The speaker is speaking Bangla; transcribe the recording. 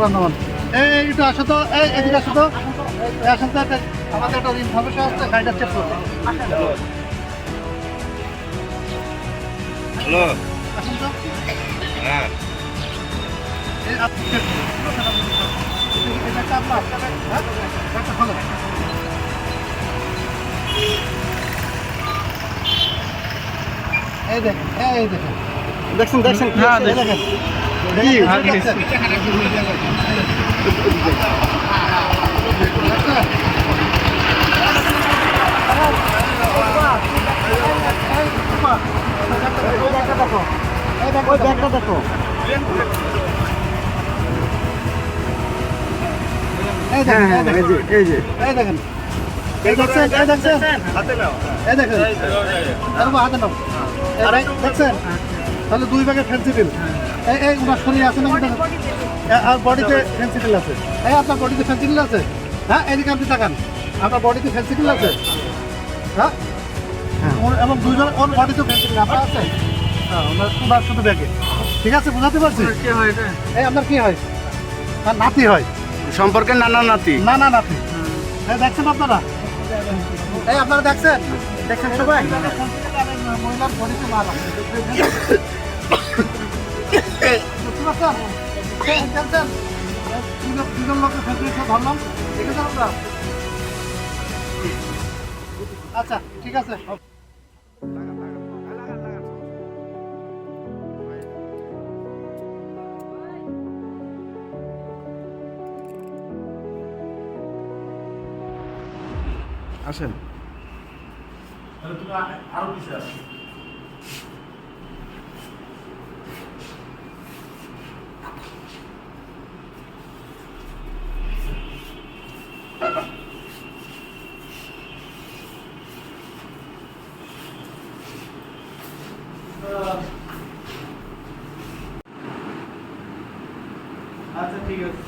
ধন্যবাদ। এই একটু আসো তো, এদিকে আসো তো, আসেন তো, আমাদের একটা ইনফরমেশন আসছে, গাড়িটা চেক করবো। হ্যালো। আসেন তো। হ্যাঁ। এই আপনি check করুন। এই ব্যাগটা আপনার? হ্যাঁ? ব্যাগটা খোলেন। এই দেখেন, এই দেখেন। দেখছেন দেখছেন কি হ্যাঁ, হচ্ছে? এই দেখেন। দেখেন, দেখছেন? ওই ব্যাগটা দেখো। এই দেখেন, এই দেখেন, এই যে এই দেখেন, এই দেখছেন, এই দেখছেন, হাতে নাও। এই দেখেন, এরকম হাতে নাও। এই ব্যাগ দেখছেন? তাহলে 2 ব্যাগের ফেন্সিডিল। এই উনার শরীরে আছে নাকি দেখেন? আর বডিতে ফেন্সিডিল আছে। এই আপনার বডিতে ফেন্সিডিল আছে? হ্যাঁ, এদিকে আপনি তাকান। আপনার বডিতে ফেন্সিডিল আছে? হ্যাঁ, এবং 2 জন ওর বডিতে ফেন্সিডিল আপনার আছে? হ্যাঁ, ওনার শুধু ব্যাগে। ঠিক আছে, বুঝাতে পারছি? কি হয় এটা? এই আপনার কি হয়? আর নাতি হয়। সম্পর্কে নানা নাতি। না না নাতি। এই দেখছেন আপনারা? এই আপনারা দেখছেন? দেখছেন সবাই? মহিলার বডিতে মাল আছে। বুঝতে পারছেন? দেখছেন? দুজন লোকের ফেসবুক ধরলাম। দেখেছেন আপনারা? আচ্ছা, ঠিক আছে। আসেন। তাহলে তুমি আরো কিছু আছে। আচ্ছা ঠিক আছে।